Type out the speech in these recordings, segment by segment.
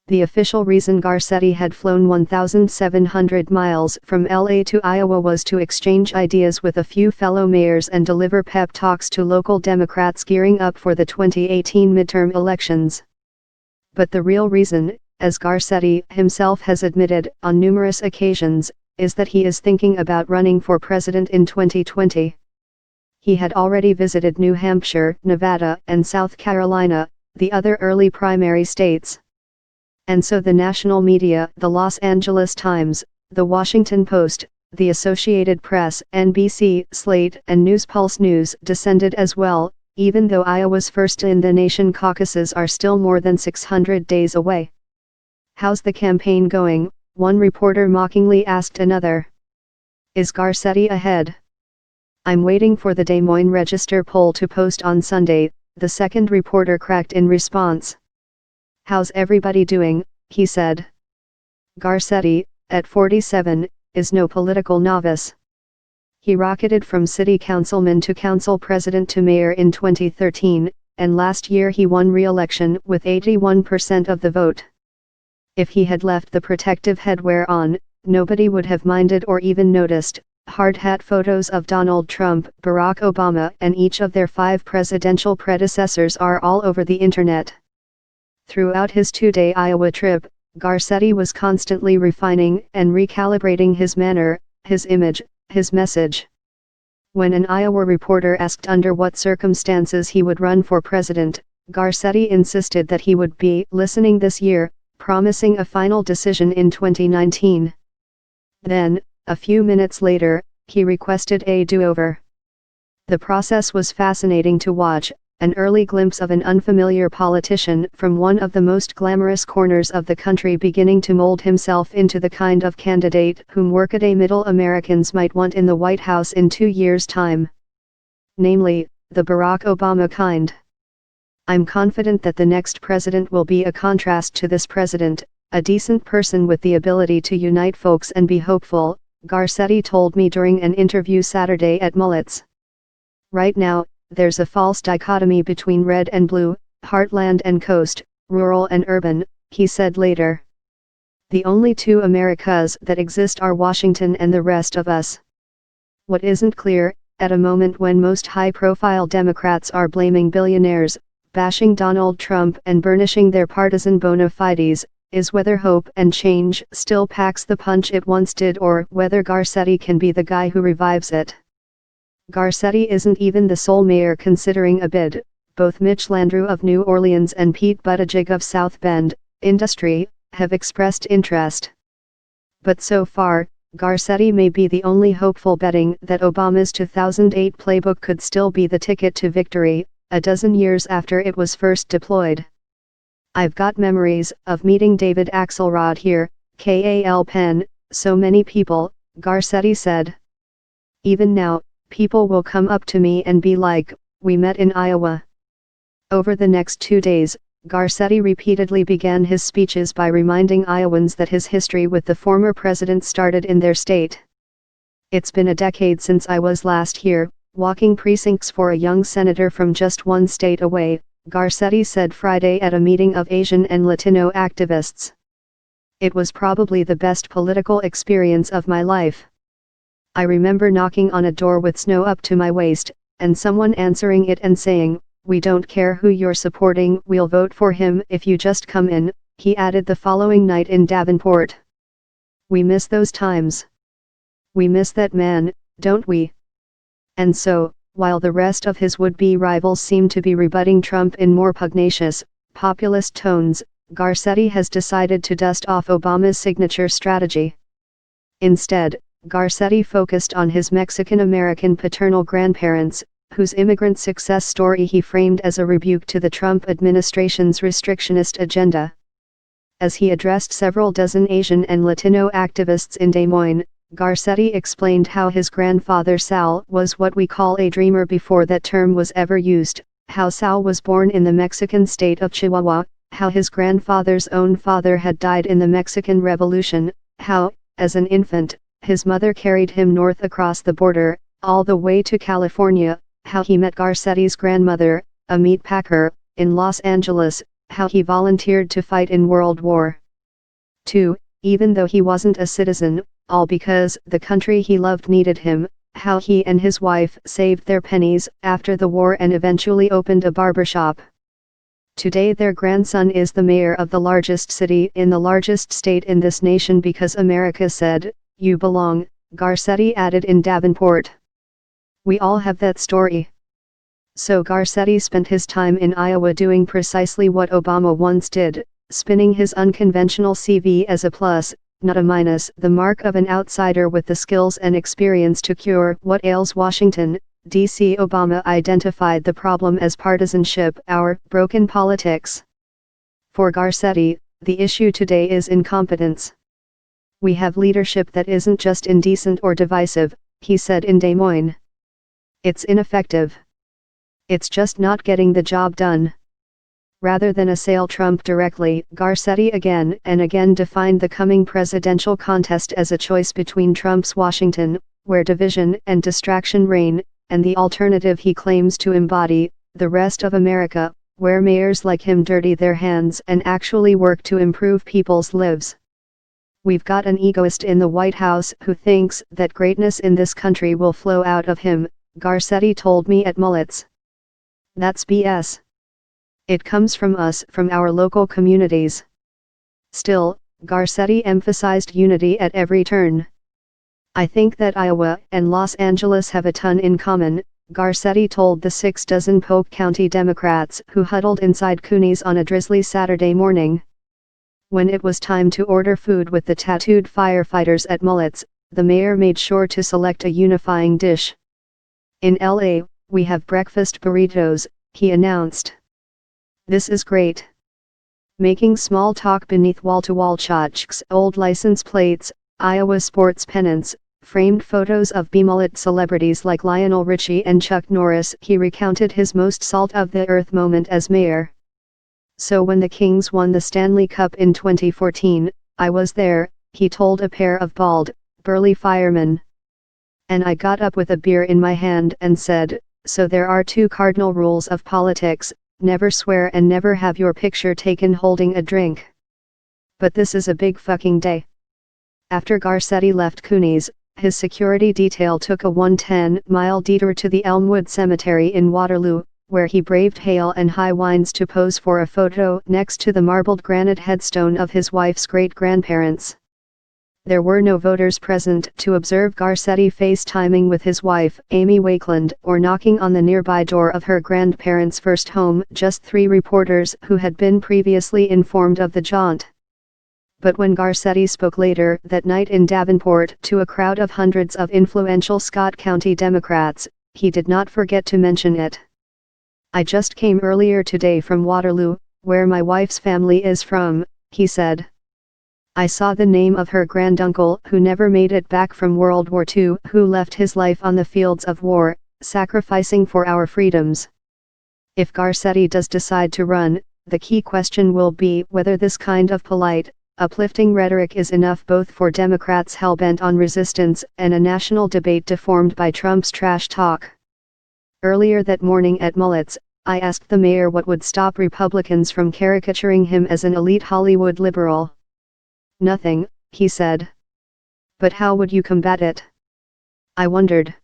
The official reason Garcetti had flown 1,700 miles from LA to Iowa was to exchange ideas with a few fellow mayors and deliver pep talks to local Democrats gearing up for the 2018 midterm elections. But the real reason, as Garcetti himself has admitted on numerous occasions, is that he is thinking about running for president in 2020. He had already visited New Hampshire, Nevada, and South Carolina, the other early primary states. And so the national media, the Los Angeles Times, the Washington Post, the Associated Press, NBC, Slate, and News Pulse News descended as well, even though Iowa's first-in-the-nation caucuses are still more than 600 days away. "How's the campaign going?" one reporter mockingly asked another. "Is Garcetti ahead?" "I'm waiting for the Des Moines Register poll to post on Sunday," the second reporter cracked in response. "How's everybody doing?" he said. Garcetti, at 47, is no political novice. He rocketed from city councilman to council president to mayor in 2013, and last year he won re-election with 81% of the vote. If he had left the protective headwear on, nobody would have minded or even noticed. Hard hat photos of Donald Trump, Barack Obama, and each of their 5 presidential predecessors are all over the internet. Throughout his 2-day Iowa trip, Garcetti was constantly refining and recalibrating his manner, his image, his message. When an Iowa reporter asked under what circumstances he would run for president, Garcetti insisted that he would be listening this year, promising a final decision in 2019. Then, a few minutes later, he requested a do-over. The process was fascinating to watch, an early glimpse of an unfamiliar politician from one of the most glamorous corners of the country beginning to mold himself into the kind of candidate whom workaday middle Americans might want in the White House in 2 years' time. Namely, the Barack Obama kind. "I'm confident that the next president will be a contrast to this president, a decent person with the ability to unite folks and be hopeful," Garcetti told me during an interview Saturday at Mullet's. "Right now, there's a false dichotomy between red and blue, heartland and coast, rural and urban," he said later. "The only 2 Americas that exist are Washington and the rest of us." What isn't clear, at a moment when most high-profile Democrats are blaming billionaires, bashing Donald Trump and burnishing their partisan bona fides, is whether hope and change still packs the punch it once did or whether Garcetti can be the guy who revives it. Garcetti isn't even the sole mayor considering a bid. Both Mitch Landrieu of New Orleans and Pete Buttigieg of South Bend, Industry, have expressed interest. But so far, Garcetti may be the only hopeful betting that Obama's 2008 playbook could still be the ticket to victory, a dozen years after it was first deployed. "I've got memories of meeting David Axelrod here, Cal Penn, so many people," Garcetti said. "Even now, people will come up to me and be like, 'We met in Iowa.'" Over the next 2 days, Garcetti repeatedly began his speeches by reminding Iowans that his history with the former president started in their state. "It's been a decade since I was last here, walking precincts for a young senator from just one state away," Garcetti said Friday at a meeting of Asian and Latino activists. "It was probably the best political experience of my life. I remember knocking on a door with snow up to my waist, and someone answering it and saying, 'We don't care who you're supporting, we'll vote for him if you just come in,'" he added the following night in Davenport. "We miss those times. We miss that man, don't we?" And so, while the rest of his would-be rivals seem to be rebutting Trump in more pugnacious, populist tones, Garcetti has decided to dust off Obama's signature strategy. Instead, Garcetti focused on his Mexican-American paternal grandparents, whose immigrant success story he framed as a rebuke to the Trump administration's restrictionist agenda. As he addressed several dozen Asian and Latino activists in Des Moines, Garcetti explained how his grandfather Sal was what we call a dreamer before that term was ever used, how Sal was born in the Mexican state of Chihuahua, how his grandfather's own father had died in the Mexican Revolution, how, as an infant, his mother carried him north across the border, all the way to California, how he met Garcetti's grandmother, a meat packer, in Los Angeles, how he volunteered to fight in World War II, even though he wasn't a citizen, all because the country he loved needed him, how he and his wife saved their pennies after the war and eventually opened a barbershop. Today their grandson is the mayor of the largest city in the largest state in this nation because America said, "You belong," Garcetti added in Davenport. We all have that story. So Garcetti spent his time in Iowa doing precisely what Obama once did, spinning his unconventional CV as a plus, not a minus, the mark of an outsider with the skills and experience to cure what ails Washington, D.C. Obama identified the problem as partisanship, our broken politics. For Garcetti, the issue today is incompetence. We have leadership that isn't just indecent or divisive, he said in Des Moines. It's ineffective. It's just not getting the job done. Rather than assail Trump directly, Garcetti again and again defined the coming presidential contest as a choice between Trump's Washington, where division and distraction reign, and the alternative he claims to embody, the rest of America, where mayors like him dirty their hands and actually work to improve people's lives. We've got an egoist in the White House who thinks that greatness in this country will flow out of him, Garcetti told me at Mullet's. That's BS. It comes from us, from our local communities. Still, Garcetti emphasized unity at every turn. I think that Iowa and Los Angeles have a ton in common, Garcetti told the 6 dozen Polk County Democrats who huddled inside Cooney's on a drizzly Saturday morning. When it was time to order food with the tattooed firefighters at Mullet's, the mayor made sure to select a unifying dish. In LA, we have breakfast burritos, he announced. This is great. Making small talk beneath wall-to-wall tchotchkes, old license plates, Iowa sports pennants, framed photos of B-mullet celebrities like Lionel Richie and Chuck Norris, he recounted his most salt-of-the-earth moment as mayor. So when the Kings won the Stanley Cup in 2014, I was there, he told a pair of bald, burly firemen. And I got up with a beer in my hand and said, so there are 2 cardinal rules of politics, never swear and never have your picture taken holding a drink. But this is a big fucking day. After Garcetti left Cooney's, his security detail took a 110-mile detour to the Elmwood Cemetery in Waterloo, where he braved hail and high winds to pose for a photo next to the marbled granite headstone of his wife's great-grandparents. There were no voters present to observe Garcetti FaceTiming with his wife, Amy Wakeland, or knocking on the nearby door of her grandparents' first home, just 3 reporters who had been previously informed of the jaunt. But when Garcetti spoke later that night in Davenport to a crowd of hundreds of influential Scott County Democrats, he did not forget to mention it. I just came earlier today from Waterloo, where my wife's family is from, he said. I saw the name of her granduncle who never made it back from World War II, who left his life on the fields of war, sacrificing for our freedoms. If Garcetti does decide to run, the key question will be whether this kind of polite, uplifting rhetoric is enough both for Democrats hell-bent on resistance and a national debate deformed by Trump's trash talk. Earlier that morning at Mullet's, I asked the mayor what would stop Republicans from caricaturing him as an elite Hollywood liberal. Nothing, he said. But how would you combat it? I wondered.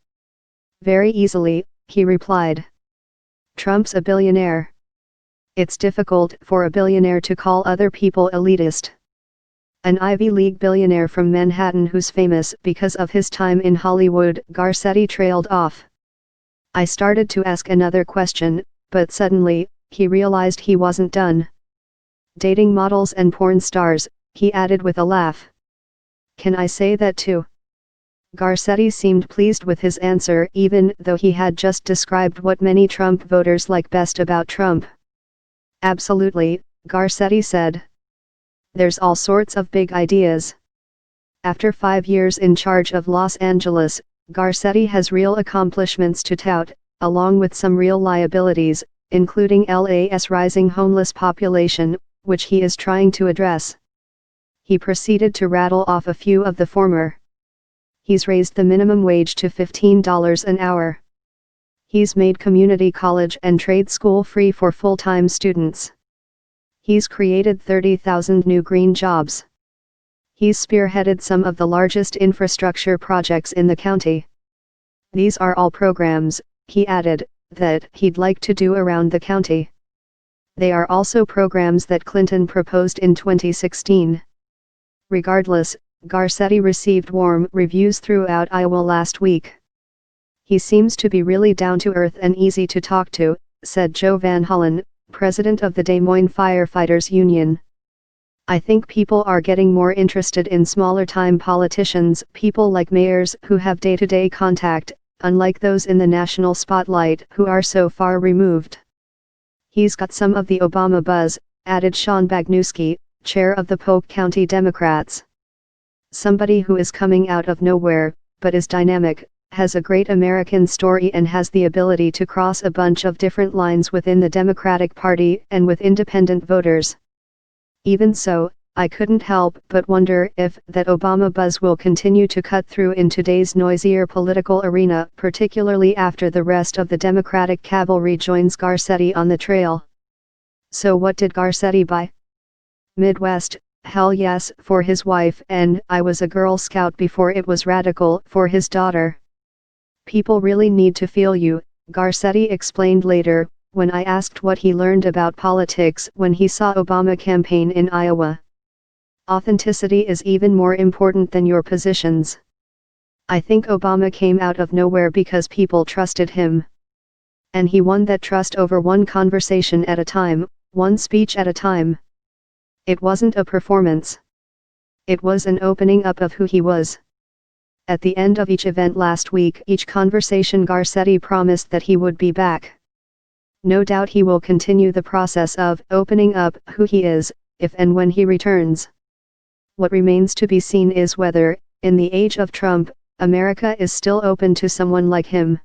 Very easily, he replied. Trump's a billionaire. It's difficult for a billionaire to call other people elitist. An Ivy League billionaire from Manhattan who's famous because of his time in Hollywood, Garcetti trailed off. I started to ask another question, but suddenly, he realized he wasn't done. Dating models and porn stars, he added with a laugh. Can I say that too? Garcetti seemed pleased with his answer even though he had just described what many Trump voters like best about Trump. Absolutely, Garcetti said. There's all sorts of big ideas. After 5 years in charge of Los Angeles, Garcetti has real accomplishments to tout, along with some real liabilities, including LA's rising homeless population, which he is trying to address. He proceeded to rattle off a few of the former. He's raised the minimum wage to $15 an hour. He's made community college and trade school free for full-time students. He's created 30,000 new green jobs. He's spearheaded some of the largest infrastructure projects in the county. These are all programs, he added, that he'd like to do around the county. They are also programs that Clinton proposed in 2016. Regardless, Garcetti received warm reviews throughout Iowa last week. He seems to be really down to earth and easy to talk to, said Joe Van Hollen, president of the Des Moines Firefighters Union. I think people are getting more interested in smaller-time politicians, people like mayors who have day-to-day contact, unlike those in the national spotlight who are so far removed. He's got some of the Obama buzz, added Sean Bagnuski, chair of the Polk County Democrats. Somebody who is coming out of nowhere, but is dynamic, has a great American story and has the ability to cross a bunch of different lines within the Democratic Party and with independent voters. Even so, I couldn't help but wonder if that Obama buzz will continue to cut through in today's noisier political arena, particularly after the rest of the Democratic cavalry joins Garcetti on the trail. So what did Garcetti buy? Midwest, hell yes, for his wife, and I was a Girl Scout before it was radical for his daughter. People really need to feel you, Garcetti explained later, when I asked what he learned about politics when he saw Obama campaign in Iowa. Authenticity is even more important than your positions. I think Obama came out of nowhere because people trusted him. And he won that trust over one conversation at a time, one speech at a time. It wasn't a performance. It was an opening up of who he was. At the end of each event last week, each conversation, Garcetti promised that he would be back. No doubt he will continue the process of opening up who he is, if and when he returns. What remains to be seen is whether, in the age of Trump, America is still open to someone like him.